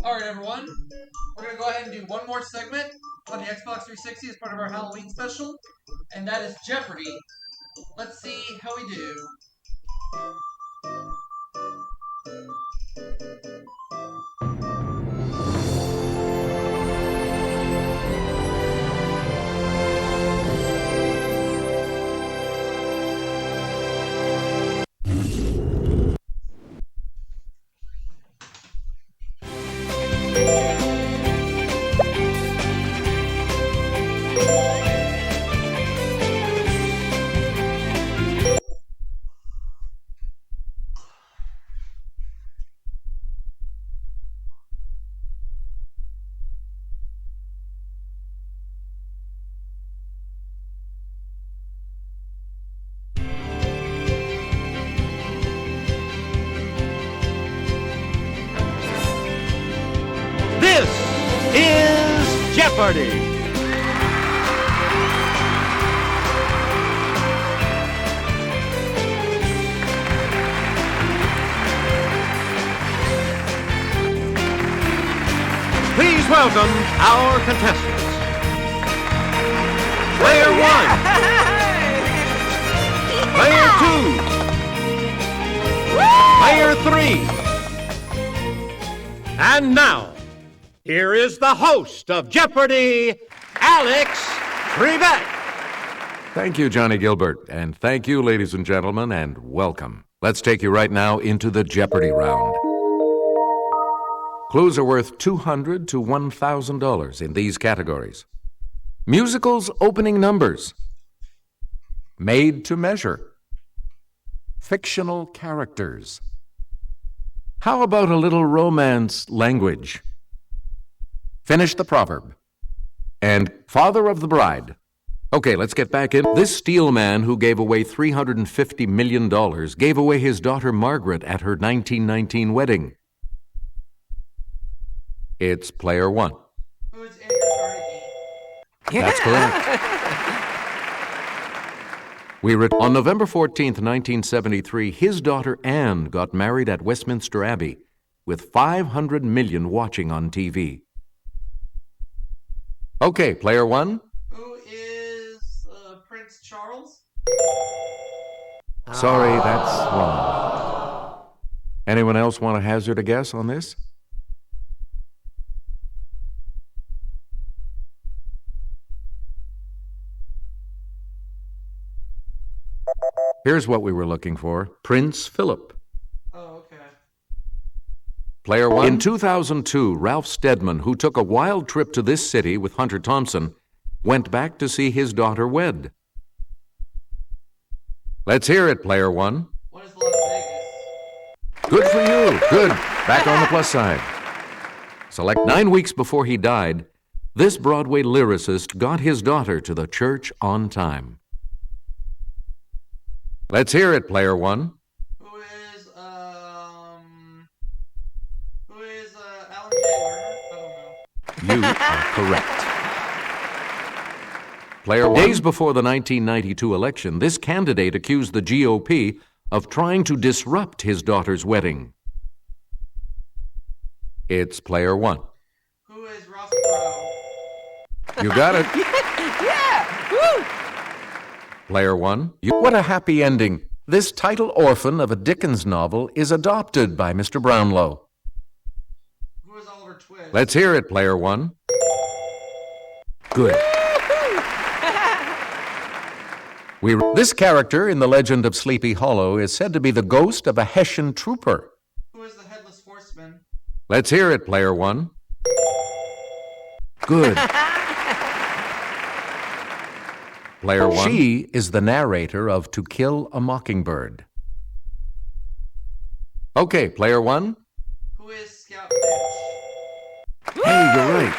Alright everyone, we're going to go ahead and do one more segment on the Xbox 360 as part of our Halloween special, and that is Jeopardy. Let's see how we do. This is Jeopardy! Please welcome our contestants. Player 1. Player 2. Player 3. And now, here is the host of Jeopardy, Alex Trebek. Thank you, Johnny Gilbert, and thank you, ladies and gentlemen, and welcome. Let's take you right now into the Jeopardy round. Clues are worth $200 to $1,000 in these categories. Musicals opening numbers. Made to measure. Fictional characters. How about a little romance language? Finish the proverb. And father of the bride. Okay, let's get back in. This steel man who gave away $350 million gave away his daughter Margaret at her 1919 wedding. It's player 1. Who's Andrew Carnegie? That's correct. On November 14th, 1973, his daughter Anne got married at Westminster Abbey with 500 million watching on TV. Okay, player 1. Who is Prince Charles? Sorry, that's wrong. Anyone else want to hazard a guess on this? Here's what we were looking for. Prince Philip. Oh, okay. Player 1. In 2002, Ralph Steadman, who took a wild trip to this city with Hunter Thompson, went back to see his daughter wed. Let's hear it, player 1. What is Las Vegas? Good for you. Good. Back on the plus side. Select 9 weeks before he died, this Broadway lyricist got his daughter to the church on time. Let's hear it, player 1. Who is Alan Taylor? I don't know. You are correct. Player 1. Days before the 1992 election, this candidate accused the GOP of trying to disrupt his daughter's wedding. It's player 1. Who is Ross Perot? You got it. Yeah! Woo! Player 1. What a happy ending. This title orphan of a Dickens novel is adopted by Mr. Brownlow. Who is Oliver Twist? Let's hear it, player 1. Good. This character in the legend of Sleepy Hollow is said to be the ghost of a Hessian trooper. Who is the Headless Horseman? Let's hear it, player 1. Good. Player 1. She is the narrator of To Kill a Mockingbird. Okay, player 1. Who is Scout Finch? Hey, you're right.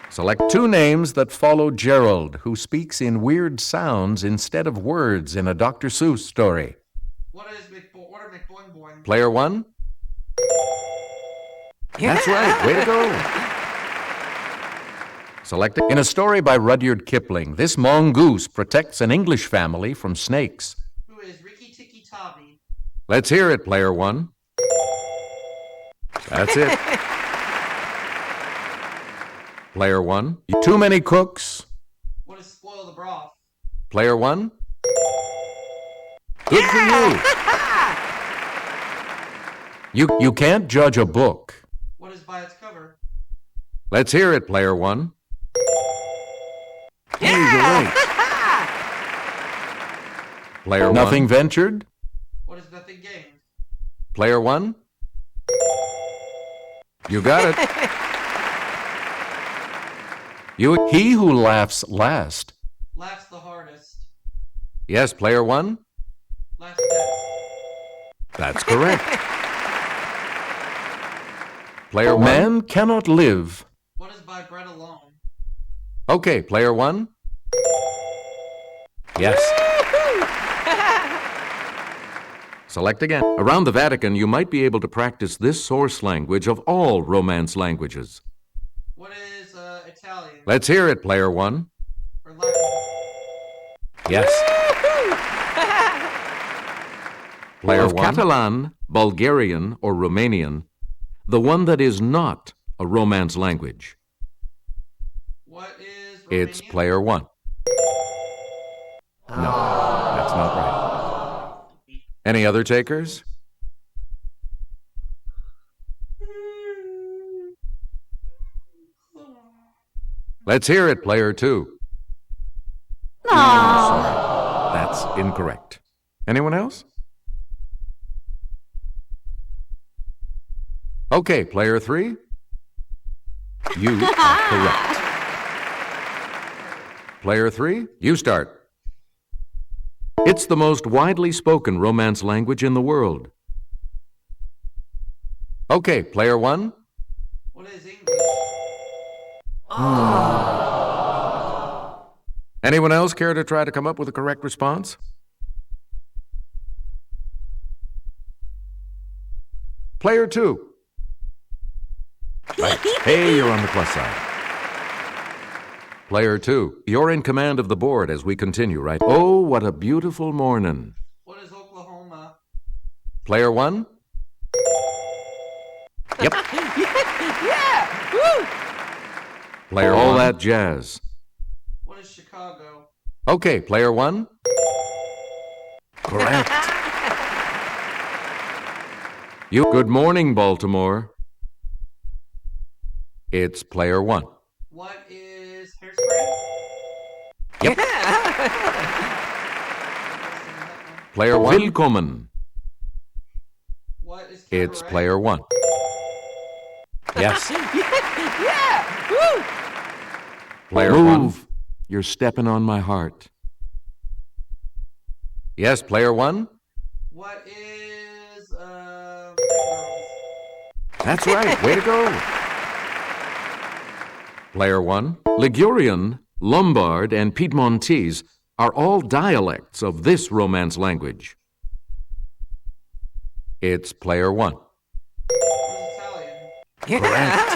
Select 2 names that follow Gerald, who speaks in weird sounds instead of words in a Dr. Seuss story. What are McBoing Boing? Player 1. That's right. Way to go. Select in a story by Rudyard Kipling, this mongoose protects an English family from snakes. Who is Rikki Tikki Tavi? Let's hear it, player 1. That's it. Player 1. Too many cooks. What is spoil the broth? Player 1. Good for you. You can't judge a book. What is by its cover? Let's hear it, Player 1. Hey, you're right. Player 1. Nothing ventured. What is nothing gained? Player 1. You got it. He who laughs last. Laughs the hardest. Yes, Player 1. Laughs best. That's correct. Player 1. Man cannot live. What is by bread alone? Okay, Player 1. Yes. Select again. Around the Vatican, you might be able to practice this source language of all Romance languages. What is Italian? Let's hear it, Player 1. Or Latin? Yes. Player 1. Catalan, Bulgarian, or Romanian, the one that is not a Romance language. What is Romanian? It's Player 1. No, that's not right. Any other takers? Let's hear it, Player 2. Sorry, that's incorrect. Anyone else? Okay, Player 3. You are correct. Player 3, you start. It's the most widely spoken Romance language in the world. Okay, Player 1. What is English? Anyone else care to try to come up with a correct response? Player 2. Right. Hey, you're on the plus side. Player 2, you're in command of the board as we continue, right? Oh, what a beautiful morning. What is Oklahoma? Player 1. Yep. Yeah! Woo! Player 1. All that jazz. What is Chicago? Okay, Player 1. Correct. Good morning, Baltimore. It's Player 1. What is Hairspray? Yep. Player 1. Willkommen. What is It's cabaret? Player 1. Yes. Yeah! Woo! Player 1. You're stepping on my heart. Yes, Player 1. What is That's right. Way to go. Player 1. Ligurian, Lombard, and Piedmontese are all dialects of this Romance language. It's Player 1. What is Italian? Correct.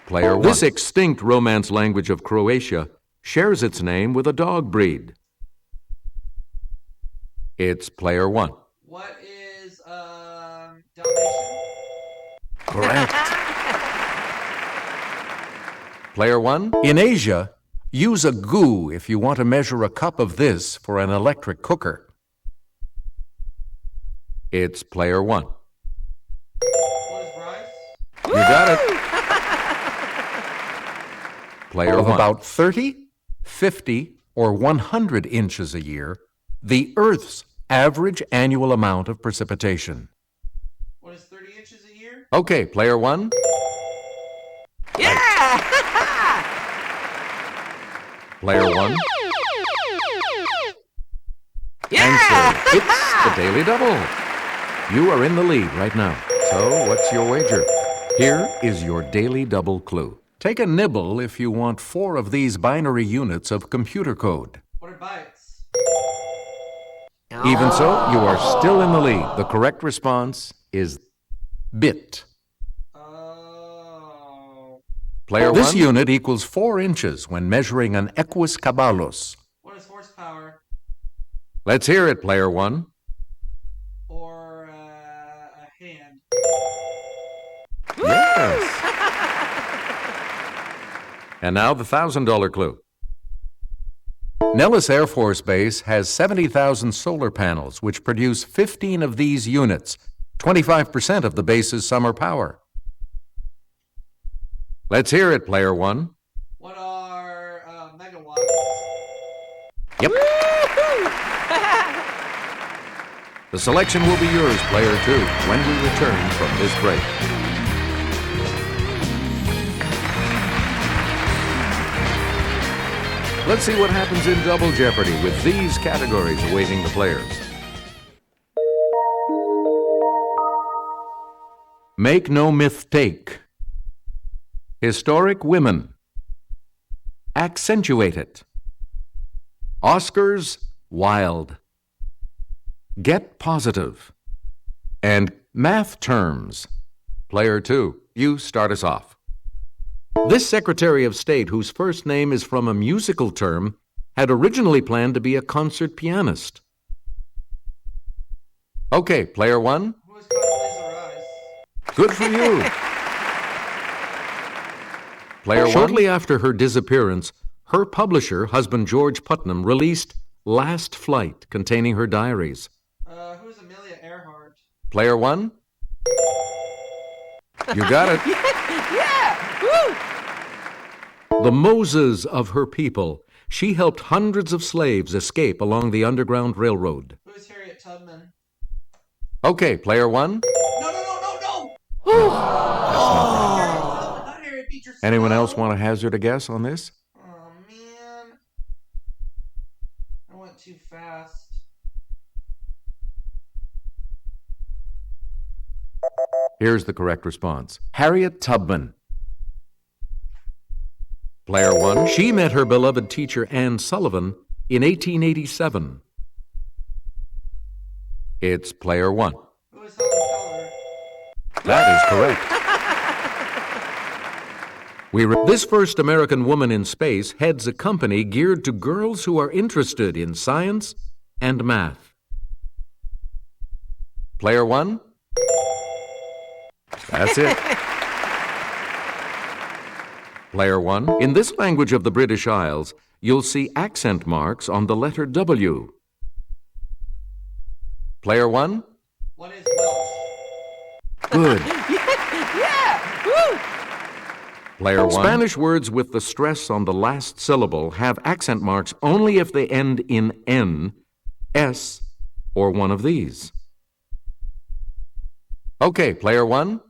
Player 1. This extinct Romance language of Croatia shares its name with a dog breed. It's Player 1. What is Dalmatian? Correct. Player 1. In Asia, use a goo if you want to measure a cup of this for an electric cooker. It's Player 1. What is rice? You got it. Player 1. About 30, 50, or 100 inches a year, the Earth's average annual amount of precipitation. What is 30 inches a year? Okay, Player 1. Yeah! Player 1. Yeah! Answer. It's the Daily Double. You are in the lead right now. So, what's your wager? Here is your Daily Double clue. Take a nibble if you want 4 of these binary units of computer code. What are bytes? Even so, you are still in the lead. The correct response is bit. Oh. Player 1. This unit equals 4 inches when measuring an EQUUS CABALLUS. What is horsepower? Let's hear it, Player 1. Or a And now the $1,000 clue. Nellis Air Force Base has 70,000 solar panels, which produce 15 of these units, 25% of the base's summer power. Let's hear it, player one. What are megawatts? Yep. The selection will be yours, player two, when we return from this break. Let's see what happens in Double Jeopardy with these categories awaiting the players. Make no mistake. Historic women. Accentuate it. Oscars wild. Get positive. And math terms. Player two, you start us off. This Secretary of State, whose first name is from a musical term, had originally planned to be a concert pianist. Okay, player one. Who is Condoleezza Rice? Good for you. Player one. Shortly after her disappearance, her publisher, husband George Putnam, released Last Flight, containing her diaries. Who's Amelia Earhart? Player one. You got it. Yeah! Woo! The Moses of her people. She helped hundreds of slaves escape along the Underground Railroad. Who's Harriet Tubman? Okay, player one. No! Not Harriet Beecher Stowe. Anyone else want to hazard a guess on this? Oh, man. I went too fast. Here's the correct response. Harriet Tubman. Player one. She met her beloved teacher Anne Sullivan in 1887. It's player one. Who is Helen Keller? That is correct. This first American woman in space heads a company geared to girls who are interested in science and math. Player one. That's it. Player one. In this language of the British Isles, you'll see accent marks on the letter W. Player one. What is Welsh? Good. Yeah! Woo! Player one. Spanish words with the stress on the last syllable have accent marks only if they end in N, S, or one of these. Okay, player one.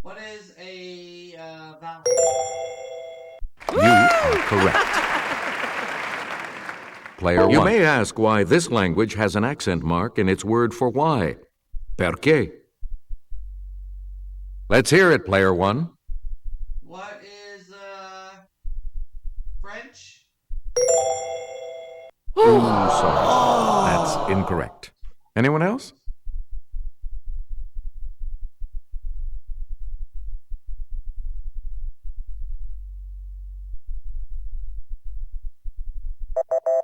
What is a vowel? You are correct. Player one. You may ask why this language has an accent mark in its word for why. ¿Por qué? Let's hear it, player one. What is French? Ooh, sorry. That's incorrect. Anyone else?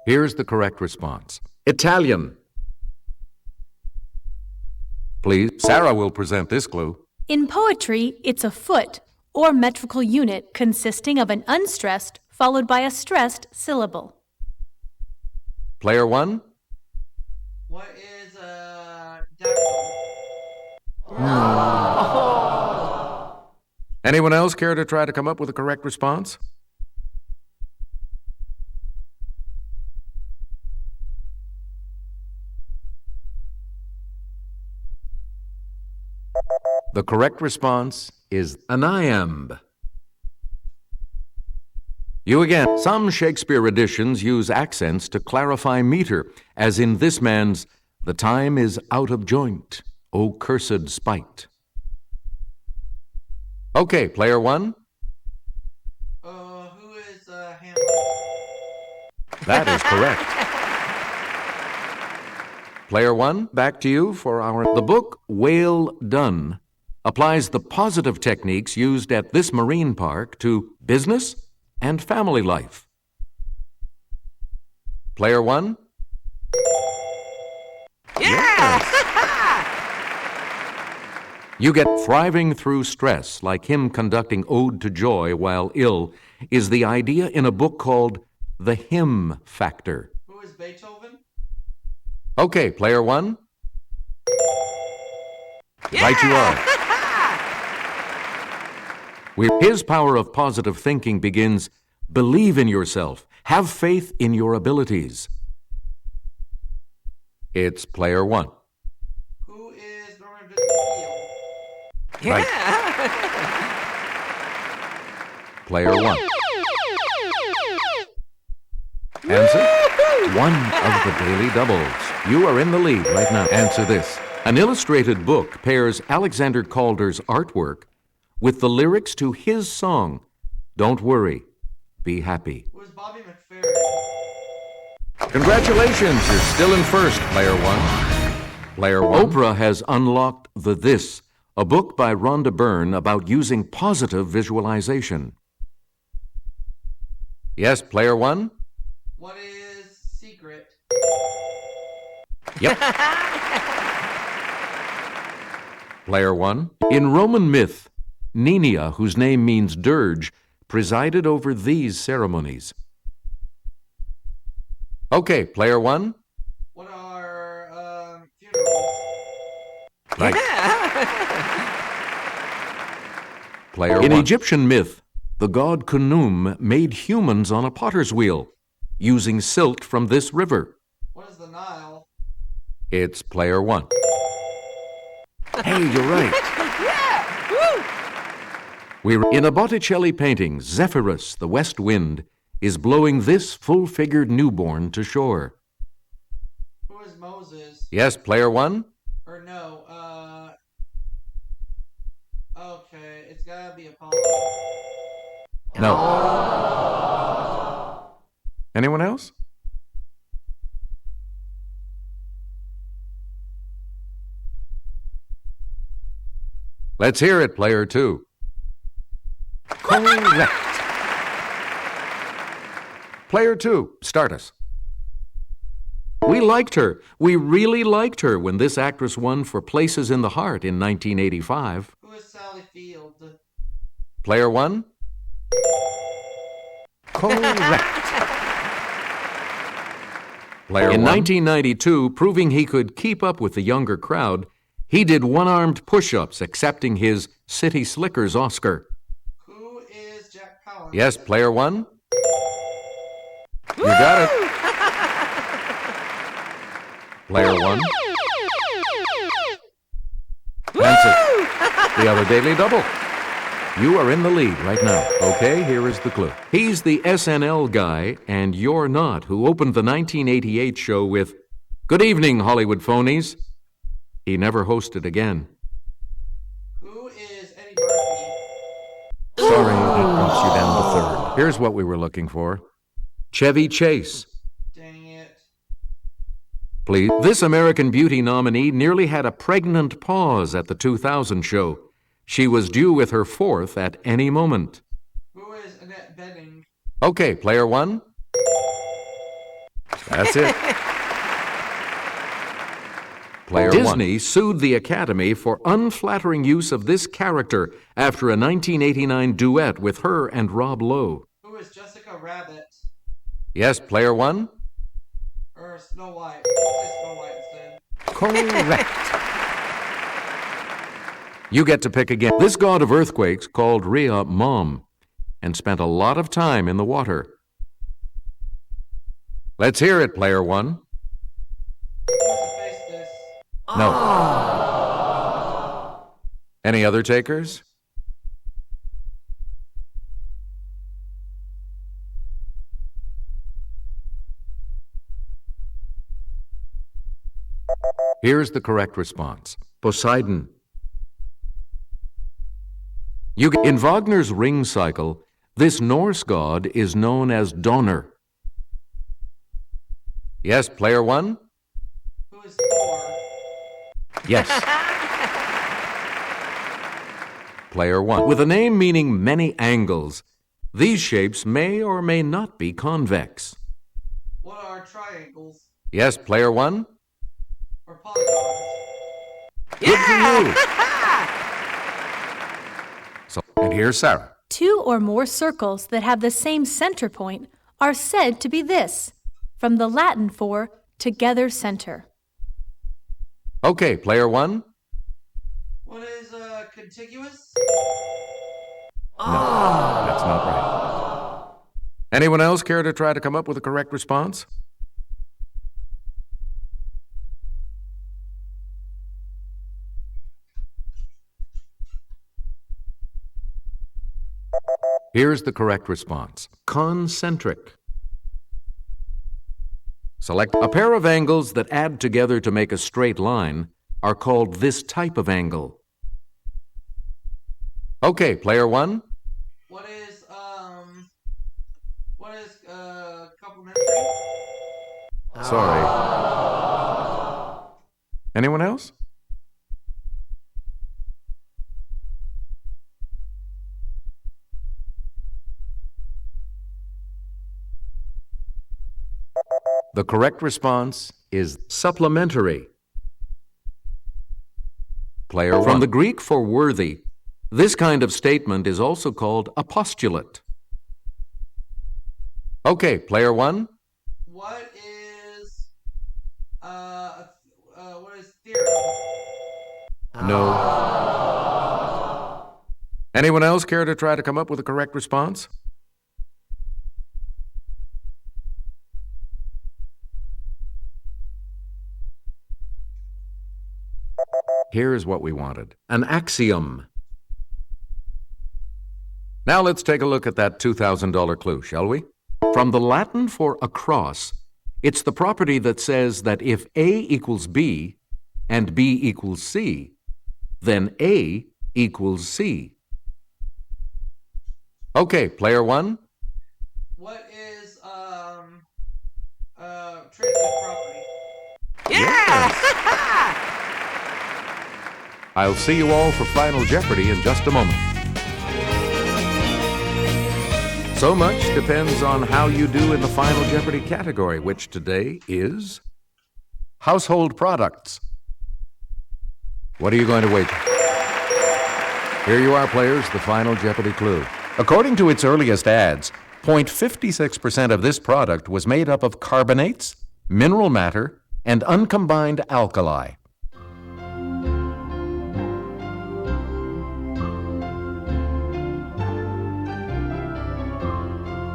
Here's the correct response. Italian. Please, Sarah will present this clue. In poetry, it's a foot, or metrical unit consisting of an unstressed followed by a stressed syllable. Player one. What is dactyl? Anyone else care to try to come up with a correct response? The correct response is an iamb. You again. Some Shakespeare editions use accents to clarify meter, as in this man's, "The time is out of joint, O cursed spite." Okay, player one. Who is Hamlet? That is correct. Player one, back to you for the book Whale Done applies the positive techniques used at this marine park to business and family life. Player one. Yeah! You get thriving through stress, like him conducting Ode to Joy while ill, is the idea in a book called The Hymn Factor. Who is Beethoven? Okay, player one. Yeah. Right you are. His power of positive thinking begins, believe in yourself, have faith in your abilities. It's player one. Who is Norman Vincent Peale? Right. Player one. Answer? One of the daily doubles. You are in the lead right now. Answer this. An illustrated book pairs Alexander Calder's artwork with the lyrics to his song, Don't Worry, Be Happy. Who is Bobby McFerrin? Congratulations, you're still in first, player one. Player one. Oprah has unlocked The This, a book by Rhonda Byrne about using positive visualization. Yes, player one? What is Secret? Yep. Player one. In Roman myth, Nenia, whose name means dirge, presided over these ceremonies. Okay, player one. What are funerals? Right. Player in one. Egyptian myth, the god Khnum made humans on a potter's wheel, using silt from this river. What is the Nile? It's player one. Hey, you're right. Yeah. Woo. In a Botticelli painting, Zephyrus, the west wind, is blowing this full-figured newborn to shore. Who is Moses? Yes, player one? Or no, okay, it's gotta be Apollo. No. Anyone else? Let's hear it, player two. Correct. Player two, start us. We liked her. We really liked her when this actress won for Places in the Heart in 1985. Who is Sally Field? Player one? Correct. Player in 1992, proving he could keep up with the younger crowd, he did one-armed push-ups, accepting his City Slickers Oscar. Who is Jack Palance? Yes, player one? You got it. Player one? That's it. The other daily double. You are in the lead right now. Okay, here is the clue. He's the SNL guy, and you're not, who opened the 1988 show with, "Good evening, Hollywood phonies." He never hosted again. Who is Eddie Murphy? Sorry, that knocks you down to third. Here's what we were looking for. Chevy Chase. Dang it. Please. This American Beauty nominee nearly had a pregnant pause at the 2000 show. She was due with her fourth at any moment. Who is Annette Bening? Okay, player one. That's it. Player Disney one. Sued the Academy for unflattering use of this character after a 1989 duet with her and Rob Lowe. Who is Jessica Rabbit? Yes, player one. Or Snow White. Let's say Snow White instead. Correct. You get to pick again. This god of earthquakes called Rhea Mom and spent a lot of time in the water. Let's hear it, player one. No. Any other takers? Here's the correct response. Poseidon. In Wagner's Ring Cycle, this Norse god is known as Donner. Yes, player one? Who is Thor? Yes. Player one. With a name meaning many angles, these shapes may or may not be convex. What are triangles? Yes, player one? Or polygons? Good for you. And here's Sarah. 2 or more circles that have the same center point are said to be this, from the Latin for together center. Okay, player one. What is contiguous? No, that's not right. Anyone else care to try to come up with a correct response? Here's the correct response. Concentric. Select a pair of angles that add together to make a straight line are called this type of angle. Okay, player one. What is complementary? Sorry. Anyone else? The correct response is supplementary. Player one. From the Greek for worthy, this kind of statement is also called a postulate. Okay, player one. What is theorem? No. Anyone else care to try to come up with a correct response? Here's what we wanted. An axiom. Now let's take a look at that $2,000 clue, shall we? From the Latin for across, it's the property that says that if A equals B and B equals C, then A equals C. Okay, player one. What is transitive property? Yeah! I'll see you all for Final Jeopardy in just a moment. So much depends on how you do in the Final Jeopardy category, which today is household products. What are you going to wager? Here you are, players, the Final Jeopardy clue. According to its earliest ads, 0.56% of this product was made up of carbonates, mineral matter, and uncombined alkali.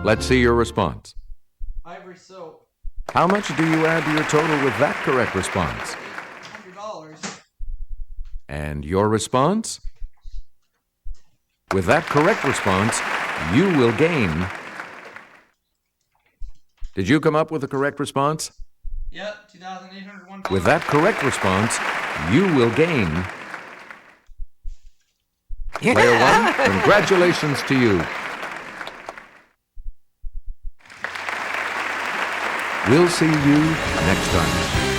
Let's see your response. Ivory soap. How much do you add to your total with that correct response? $100. And your response? With that correct response, you will gain. Did you come up with the correct response? Yep, $2,801. With that correct response, you will gain. Player one, congratulations to you. We'll see you next time.